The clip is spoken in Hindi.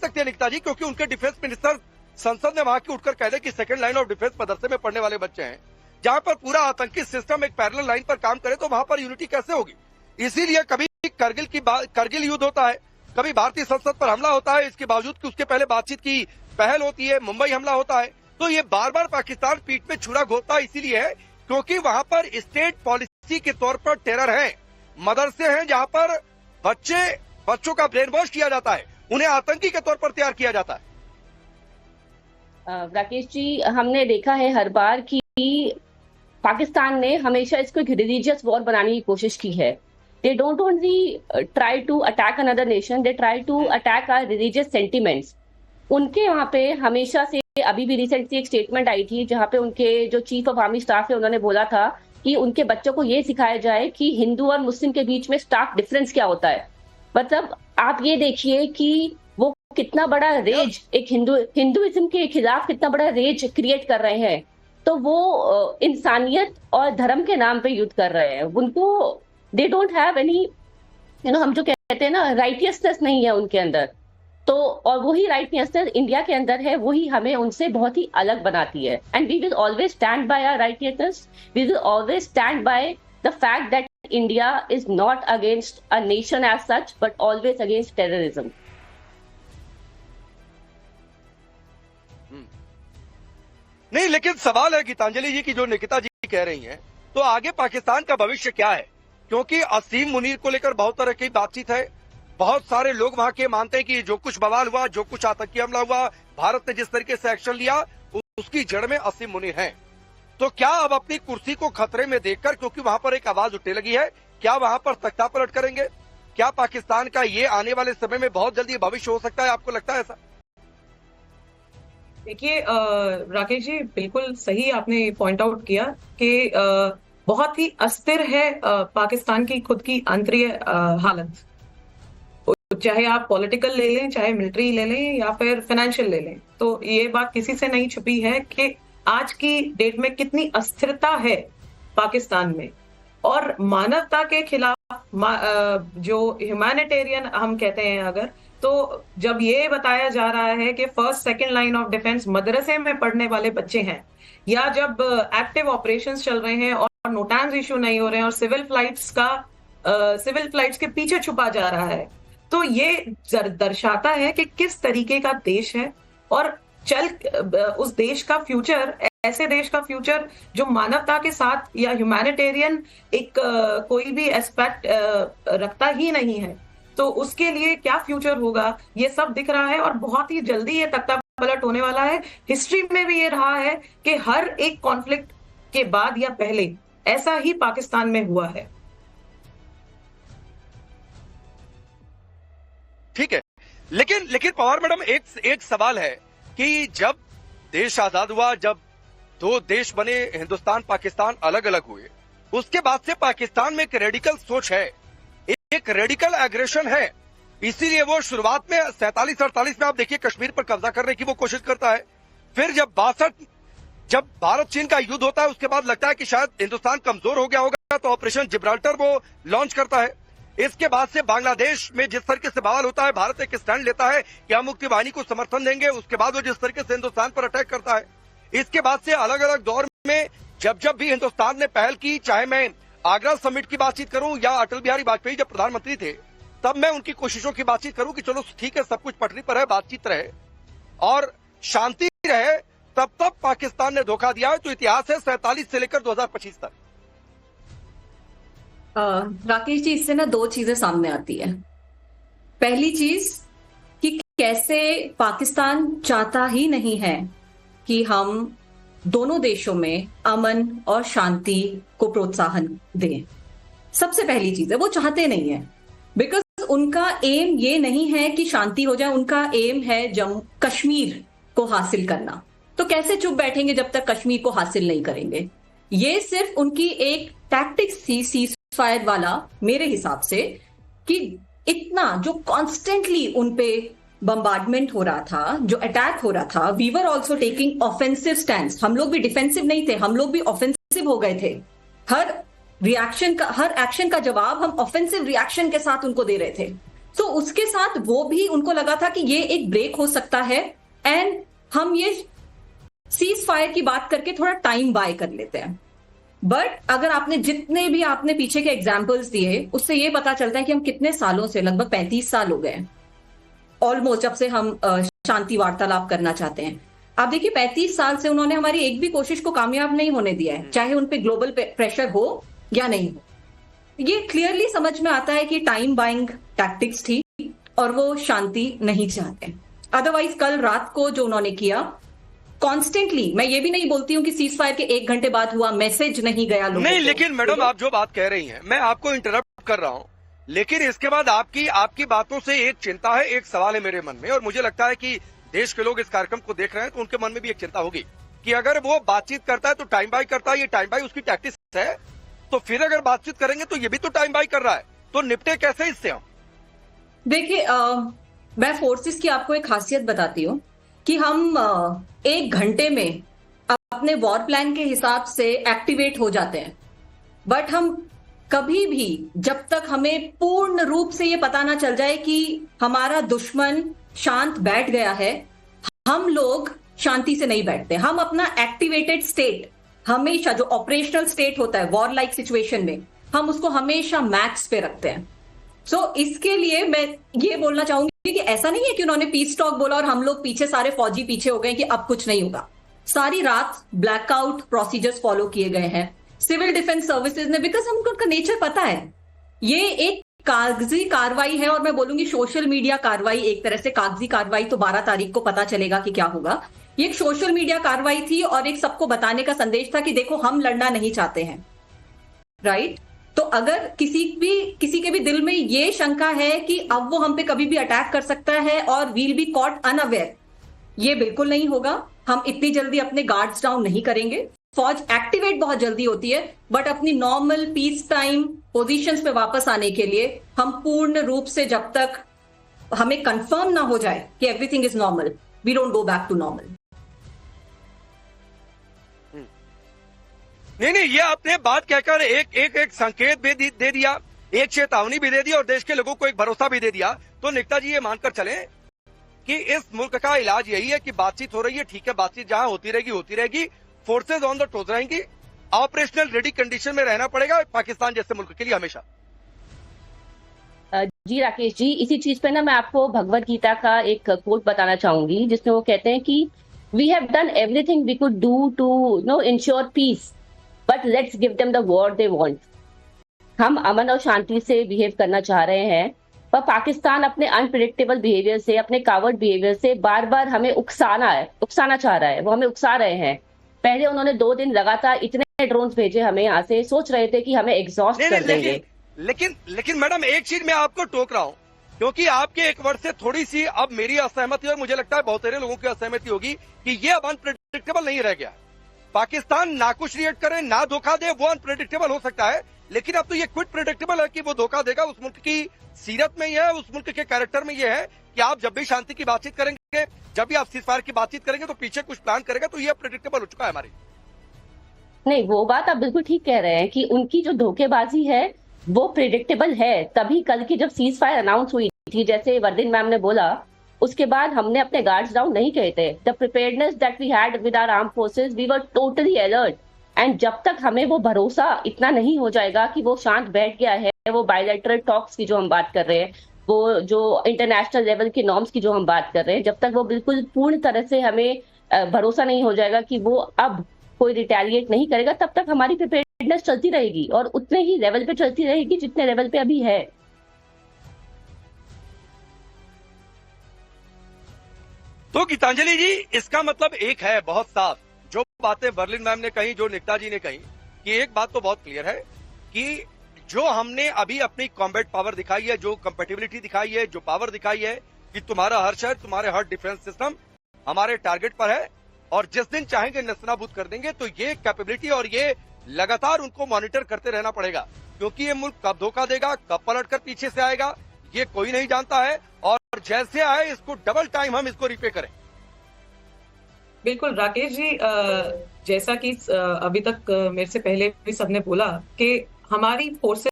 सकती है निकिता जी, क्योंकि उनके डिफेंस मिनिस्टर संसद में वहां की उठकर कह दे कि सेकंड लाइन ऑफ डिफेंस मदरसे में पढ़ने वाले बच्चे हैं, जहां पर पूरा आतंकी सिस्टम एक पैरेलल लाइन पर काम करे तो वहां पर यूनिटी कैसे होगी। इसीलिए कभी करगिल युद्ध होता है, कभी भारतीय संसद पर हमला होता है, इसके बावजूद कि उसके पहले बातचीत की पहल होती है, मुंबई हमला होता है। तो ये बार बार पाकिस्तान पीठ पे छुरा घोंपता इसीलिए है क्योंकि वहां पर स्टेट पॉलिसी के तौर पर टेरर है, मदरसे हैं जहां पर बच्चों का ब्रेन वॉश किया जाता है, उन्हें आतंकी के तौर पर तैयार किया जाता है। राकेश जी, हमने देखा है हर बार कि पाकिस्तान ने हमेशा इसको एक रिलीजियस वॉर बनाने की कोशिश की है। They don't only try to attack another nation, they try to attack our religious sentiments. उनके वहां पे हमेशा से, अभी भी रिसेंटली एक स्टेटमेंट आई थी जहां पे उनके जो चीफ ऑफ आर्मी स्टाफ है उन्होंने बोला था कि उनके बच्चों को ये सिखाया जाए कि हिंदू और मुस्लिम के बीच में स्टार्क डिफरेंस क्या होता है। मतलब आप ये देखिए कि वो कितना बड़ा रेज एक हिंदुइज्म के खिलाफ कितना बड़ा रेज क्रिएट कर रहे हैं। तो वो इंसानियत और धर्म के नाम पे युद्ध कर रहे हैं। उनको दे डोंट हैव एनी हम जो कहते हैं ना, राइटियसनेस नहीं है उनके अंदर। तो और वही राइटियसनेस इंडिया के अंदर है, वही हमें उनसे बहुत ही अलग बनाती है। And we will always stand by our righteousness, we will always stand by the fact that India is not against a nation as such, but always against terrorism. नहीं, लेकिन सवाल है गीतांजलि जी की जो निकिता जी कह रही हैं, तो आगे पाकिस्तान का भविष्य क्या है? क्योंकि असीम मुनीर को लेकर बहुत तरह की बातचीत है, बहुत सारे लोग वहां के मानते हैं कि जो कुछ बवाल हुआ, जो कुछ आतंकी हमला हुआ, भारत ने जिस तरीके से एक्शन लिया, उसकी जड़ में असीम मुनीर है। तो क्या अब अपनी कुर्सी को खतरे में देखकर, क्योंकि वहां पर एक आवाज उठने लगी है, क्या वहां पर तख्ता पलट करेंगे? क्या पाकिस्तान का ये आने वाले समय में बहुत जल्दी भविष्य हो सकता है? आपको लगता है ऐसा? देखिए राकेश जी, बिल्कुल सही आपने पॉइंट आउट किया कि बहुत ही अस्थिर है पाकिस्तान की खुद की आंतरिक हालत। चाहे आप पॉलिटिकल ले लें, चाहे मिलिट्री ले लें, या फिर फाइनेंशियल ले लें, तो ये बात किसी से नहीं छुपी है कि आज की डेट में कितनी अस्थिरता है पाकिस्तान में। और मानवता के खिलाफ जो ह्यूमैनिटेरियन हम कहते हैं, अगर तो जब ये बताया जा रहा है कि first second line of defence मदरसे में पढ़ने वाले बच्चे हैं, या जब एक्टिव ऑपरेशंस चल रहे हैं और नोटैंस इशू नहीं हो रहे हैं और सिविल फ्लाइट्स के पीछे छुपा जा रहा है, तो ये दर्शाता है कि किस तरीके का देश है और उस देश का फ्यूचर, ऐसे देश का फ्यूचर जो मानवता के साथ या ह्यूमैनिटेरियन एक कोई भी एस्पेक्ट रखता ही नहीं है, तो उसके लिए क्या फ्यूचर होगा ये सब दिख रहा है। और बहुत ही जल्दी ये तख्ता पलट होने वाला है। हिस्ट्री में भी ये रहा है कि हर एक कॉन्फ्लिक्ट के बाद या पहले ऐसा ही पाकिस्तान में हुआ है। ठीक है, लेकिन पवार मैडम, एक सवाल है कि जब देश आजाद हुआ, जब दो देश बने, हिंदुस्तान पाकिस्तान अलग अलग हुए, उसके बाद से पाकिस्तान में एक रेडिकल सोच है, एक रेडिकल एग्रेशन है। इसीलिए वो शुरुआत में 47-48 में आप देखिए कश्मीर पर कब्जा करने की वो कोशिश करता है। फिर जब भारत चीन का युद्ध होता है, उसके बाद लगता है कि शायद हिंदुस्तान कमजोर हो गया होगा, तो ऑपरेशन जिब्राल्टर वो लॉन्च करता है। इसके बाद से बांग्लादेश में जिस तरीके से बवाल होता है, भारत एक स्टैंड लेता है कि हम मुक्ति वाहिनी को समर्थन देंगे। उसके बाद वो जिस तरीके से हिंदुस्तान पर अटैक करता है, इसके बाद से अलग अलग दौर में जब भी हिंदुस्तान ने पहल की, चाहे मैं आगरा समिट की बातचीत करूं या अटल बिहारी वाजपेयी जब प्रधानमंत्री थे, तब मैं उनकी कोशिशों की बातचीत करूं कि चलो ठीक है, सब कुछ पटरी पर है, बातचीत रहे और शांति रहे, तब पाकिस्तान ने धोखा दिया है। तो इतिहास है 47 से लेकर 2025 तक। राकेश जी, इससे ना दो चीजें सामने आती है। पहली चीज कि कैसे पाकिस्तान चाहता ही नहीं है कि हम दोनों देशों में अमन और शांति को प्रोत्साहन दें। सबसे पहली चीज है, वो चाहते नहीं है, बिकॉज उनका एम ये नहीं है कि शांति हो जाए, उनका एम है जम्मू कश्मीर को हासिल करना। तो कैसे चुप बैठेंगे जब तक कश्मीर को हासिल नहीं करेंगे? ये सिर्फ उनकी एक टैक्टिक्स थी सीज फायर वाला, मेरे हिसाब से, कि इतना जो कॉन्स्टेंटली उनपे बम्बार्डमेंट हो रहा था, जो अटैक हो रहा था, we were also taking offensive stand. हम लोग भी डिफेंसिव नहीं थे, हम लोग भी ऑफेंसिव हो गए थे। हर एक्शन का जवाब हम ऑफेंसिव रिएक्शन के साथ उनको दे रहे थे। तो उसके साथ वो भी उनको लगा था कि ये एक ब्रेक हो सकता है एंड हम ये सीज फायर की बात करके थोड़ा टाइम बाय कर लेते हैं। बट अगर आपने जितने भी आपने पीछे के एग्जाम्पल्स दिए उससे ये पता चलता है कि हम कितने सालों से, लगभग 35 साल हो गए ऑलमोस्ट, जब से हम शांति वार्तालाप करना चाहते हैं। आप देखिए 35 साल से उन्होंने हमारी एक भी कोशिश को कामयाब नहीं होने दिया है, चाहे उन पे ग्लोबल प्रेशर हो या नहीं हो। ये क्लियरली समझ में आता है कि टाइम बाइंग टैक्टिक्स थी और वो शांति नहीं चाहते। अदरवाइज कल रात को जो उन्होंने किया कॉन्स्टेंटली, मैं ये भी नहीं बोलती हूँ कि सीज फायर के 1 घंटे बाद हुआ, मैसेज नहीं गया लोगों नहीं, को। लेकिन मैडम आप जो बात कह रही हैं, मैं आपको इंटरप्ट कर रहा हूं, लेकिन इसके बाद आपकी बातों से एक चिंता है, एक सवाल है मेरे मन में, और मुझे लगता है कि देश के लोग इस कार्यक्रम को देख रहे हैं तो उनके मन में भी एक चिंता होगी कि अगर वो बातचीत करता है तो टाइम बाय करता है, ये टाइम बाय उसकी टैक्टिक्स है, तो फिर अगर बातचीत करेंगे तो ये भी तो टाइम बाय कर रहा है, तो निपटे कैसे इससे हम? देखिए मैं फोर्सेस की आपको एक खासियत बताती हूँ कि हम 1 घंटे में अपने वॉर प्लान के हिसाब से एक्टिवेट हो जाते हैं, बट हम कभी भी, जब तक हमें पूर्ण रूप से ये पता ना चल जाए कि हमारा दुश्मन शांत बैठ गया है, हम लोग शांति से नहीं बैठते। हम अपना एक्टिवेटेड स्टेट हमेशा, जो ऑपरेशनल स्टेट होता है वॉर लाइक सिचुएशन में, हम उसको हमेशा मैक्स पे रखते हैं। सो इसके लिए मैं ये बोलना चाहूंगी कि ऐसा नहीं है कि उन्होंने पीस टॉक बोला और हम लोग पीछे सारे फौजी पीछे हो गए कि अब कुछ नहीं होगा। सारी रात ब्लैकआउट प्रोसीजर्स फॉलो किए गए हैं सिविल डिफेंस सर्विसेज ने, बिकॉज हमको उनका नेचर पता है। ये एक कागजी कार्रवाई है और मैं बोलूंगी सोशल मीडिया कार्रवाई, एक तरह से कागजी कार्रवाई तो 12 तारीख को पता चलेगा कि क्या होगा। ये एक सोशल मीडिया कार्रवाई थी और एक सबको बताने का संदेश था कि देखो हम लड़ना नहीं चाहते हैं, राइट? तो अगर किसी के भी दिल में ये शंका है कि अब वो हम पे कभी भी अटैक कर सकता है और वील बी कॉट अनअवेयर, ये बिल्कुल नहीं होगा। हम इतनी जल्दी अपने गार्ड्स डाउन नहीं करेंगे। फौज एक्टिवेट बहुत जल्दी होती है, बट अपनी नॉर्मल पीस टाइम पोजीशंस पे वापस आने के लिए हम पूर्ण रूप से, जब तक हमें कंफर्म ना हो जाए कि everything is normal, we don't go back to normal. नहीं, ये आपने बात कहकर एक संकेत भी दे दिया, एक चेतावनी भी दे दी और देश के लोगों को एक भरोसा भी दे दिया। तो निकिता जी ये मानकर चलें कि इस मुल्क का इलाज यही है कि बातचीत हो रही है, ठीक है, बातचीत जहां होती रहेगी, फोर्सेज ऑन द टोज रहेंगी, ऑपरेशनल रेडी कंडीशन में रहना पड़ेगा पाकिस्तान जैसे मुल्क के लिए हमेशा। जी राकेश जी, इसी चीज पे ना मैं आपको भगवत गीता का एक कोट बताना चाहूंगी, जिसमें वो कहते हैं कि we have done everything we could do to ensure peace, but let's give them the war they want. हम अमन और शांति से बिहेव करना चाह रहे हैं, पर पाकिस्तान अपने अनप्रिडिक्टेबल बिहेवियर से, अपने कावर्ड बिहेवियर से बार बार हमें उकसाना चाह रहा है। वो हमें उकसा रहे हैं। पहले उन्होंने 2 दिन लगातार इतने ड्रोन्स भेजे हमें यहाँ से, सोच रहे थे कि हमें एग्जॉस्ट कर देंगे। लेकिन मैडम एक चीज मैं आपको टोक रहा हूँ, क्योंकि आपके एक वर्ड से थोड़ी सी अब मेरी असहमति, और मुझे लगता है बहुत सारे लोगों की असहमति होगी कि ये अब अनप्रिडिक्टेबल नहीं रह गया। पाकिस्तान ना कुछ रिएक्ट करे ना धोखा दे, वो अनप्रेडिक्टेबल हो सकता है, लेकिन अब तो ये क्विट प्रेडिक्टेबल है कि वो धोखा देगा। उस मुल्क की सीरत में यह है, उस मुल्क के कैरेक्टर में यह है कि आप जब भी शांति की बातचीत करेंगे, जब भी आप सीजफायर की बातचीत करेंगे तो पीछे कुछ प्लान करेगा, तो ये प्रेडिक्टेबल हो चुका है हमारी। नहीं, वो बात आप बिल्कुल ठीक कह रहे हैं कि उनकी जो धोखेबाजी है वो प्रेडिक्टेबल है। तभी कल की जब सीज फायर अनाउंस हुई थी, जैसे वर्दिन मैम ने बोला, उसके बाद हमने अपने गार्ड्स डाउन नहीं किए थे। The preparedness that we had with our armed forces, we were totally alert. And जब तक हमें वो भरोसा इतना नहीं हो जाएगा कि वो शांत बैठ गया है, वो बायलैटरल टॉक्स की जो हम बात कर रहे हैं, वो जो इंटरनेशनल लेवल के नॉर्म्स की जो हम बात कर रहे हैं, जब तक वो बिल्कुल पूर्ण तरह से हमें भरोसा नहीं हो जाएगा कि वो अब कोई रिटेलिएट नहीं करेगा, तब तक हमारी प्रिपेयर्डनेस चलती रहेगी और उतने ही लेवल पे चलती रहेगी जितने लेवल पे अभी है। तो गीतांजलि जी, इसका मतलब एक है बहुत साफ, जो बातें बर्लिन मैम ने कही, जो निकिता जी ने कही, कि एक बात तो बहुत क्लियर है कि जो हमने अभी अपनी कॉम्बैट पावर दिखाई है, जो कंपेटिबिलिटी दिखाई है, जो पावर दिखाई है कि तुम्हारा हर शहर, तुम्हारे हर डिफेंस सिस्टम हमारे टारगेट पर है और जिस दिन चाहेंगे नस्तनाबूद कर देंगे। तो ये कैपेबिलिटी और ये लगातार उनको मॉनिटर करते रहना पड़ेगा, क्योंकि ये मुल्क कब धोखा देगा, कब पलट कर पीछे से आएगा, ये कोई नहीं जानता है। और जैसे आए इसको डबल टाइम हम इसको रिपे करें। बिल्कुल राकेश जी, जैसा कि अभी तक मेरे से पहले भी सबने बोला कि हमारी फोर्सेस